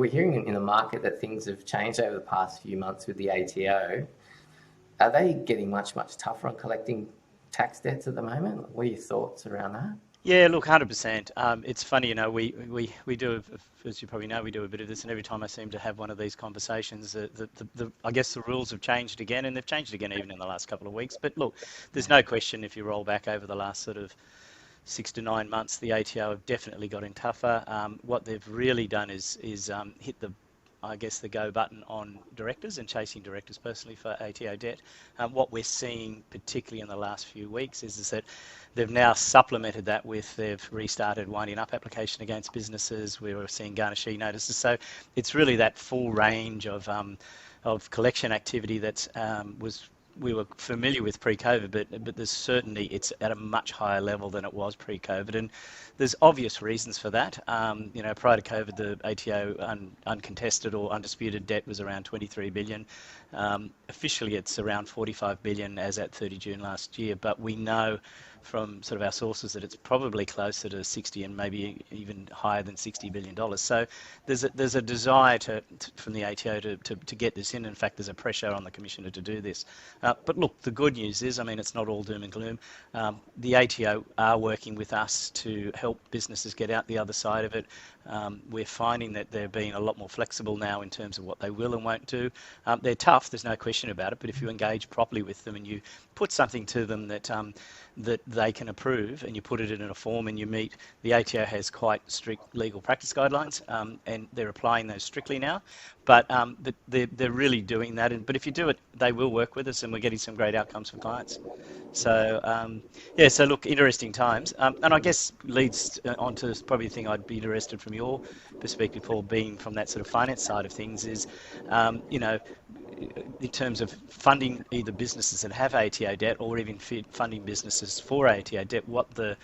we're hearing in the market that things have changed over the past few months with the ATO. Are they getting much tougher on collecting tax debts at the moment? What are your thoughts around that? Yeah, look, 100%. It's funny, we do, as you probably know, we do a bit of this, and every time I seem to have one of these conversations, I guess the rules have changed again, and they've changed again even in the last couple of weeks. But look, there's no question if you roll back over the last sort of 6 to 9 months, the ATO have definitely gotten tougher. What they've really done is hit the go button on directors and chasing directors personally for ATO debt. What we're seeing, particularly in the last few weeks, is that they've now supplemented that with they've restarted winding up application against businesses. We were seeing garnishee notices. So it's really that full range of collection activity that we were familiar with pre-COVID, but there's certainly it's at a much higher level than it was pre-COVID, and there's obvious reasons for that. Prior to COVID, the ATO uncontested or undisputed debt was around 23 billion. Officially, it's around 45 billion as at 30 June last year, but we know from sort of our sources that it's probably closer to 60 and maybe even higher than $60 billion. So there's a desire from the ATO to get this in. In fact, there's a pressure on the Commissioner to do this. But look, the good news is, it's not all doom and gloom. The ATO are working with us to help businesses get out the other side of it. We're finding that they're being a lot more flexible now in terms of what they will and won't do. They're tough, there's no question about it, but if you engage properly with them and you put something to them that they can approve, and you put it in a form and you meet, the ATO has quite strict legal practice guidelines, and they're applying those strictly now. But they're really doing that. But if you do it, they will work with us, and we're getting some great outcomes for clients. So so look, interesting times. And I guess leads on to probably the thing I'd be interested from your perspective, Paul, being from that sort of finance side of things, is in terms of funding either businesses that have ATO debt or even funding businesses for ATO debt, what the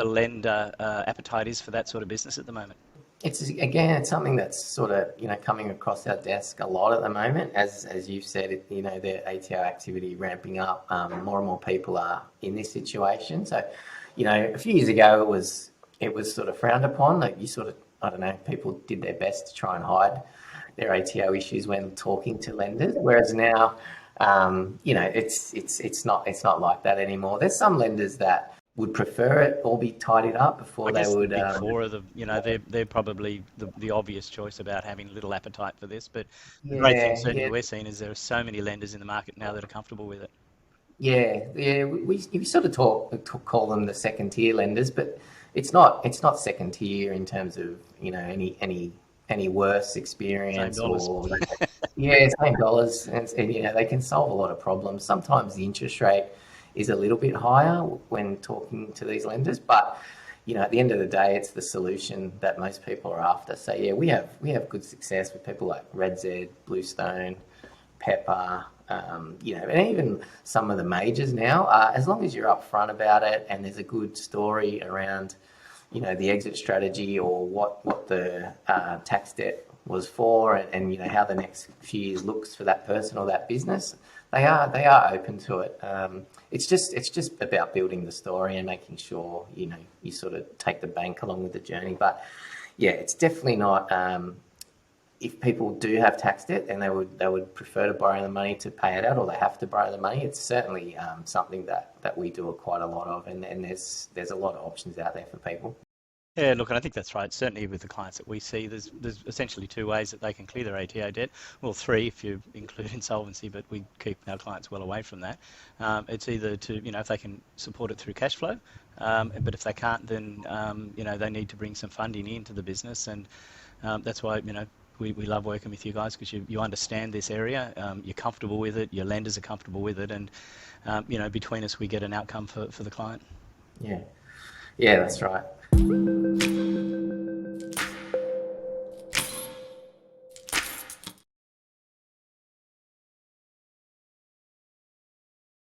lender appetite is for that sort of business at the moment. It's something that's sort of coming across our desk a lot at the moment. As you've said, the ATO activity ramping up. More and more people are in this situation. So, a few years ago it was sort of frowned upon. Like I don't know, people did their best to try and hide their ATO issues when talking to lenders. Whereas now, it's not like that anymore. There's some lenders that would prefer it all be tidied up before they would. The big four of them, they're probably the obvious choice about having little appetite for this. But the great thing certainly we're seeing is there are so many lenders in the market now that are comfortable with it. Yeah. We sort of call them the second tier lenders, but it's not second tier in terms of any worse experience same dollars. Or same dollars, and they can solve a lot of problems. Sometimes the interest rate is a little bit higher when talking to these lenders, but at the end of the day, it's the solution that most people are after. So we have good success with people like Red Z, Bluestone, Pepper, and even some of the majors now. As long as you're upfront about it and there's a good story around the exit strategy or what the tax debt was for, and how the next few years looks for that person or that business, they are open to it. It's just about building the story and making sure you sort of take the bank along with the journey. But it's definitely not. If people do have tax debt and they would prefer to borrow the money to pay it out, or they have to borrow the money, it's certainly something that we do quite a lot of, and there's a lot of options out there for people. Yeah, look, and I think that's right. Certainly with the clients that we see, there's essentially two ways that they can clear their ATO debt. Well, three if you include insolvency, but we keep our clients well away from that. It's either to, if they can support it through cash flow, but if they can't, then, they need to bring some funding into the business. And that's why, we love working with you guys, because you understand this area, you're comfortable with it, your lenders are comfortable with it, and, between us, we get an outcome for the client. Yeah, that's right.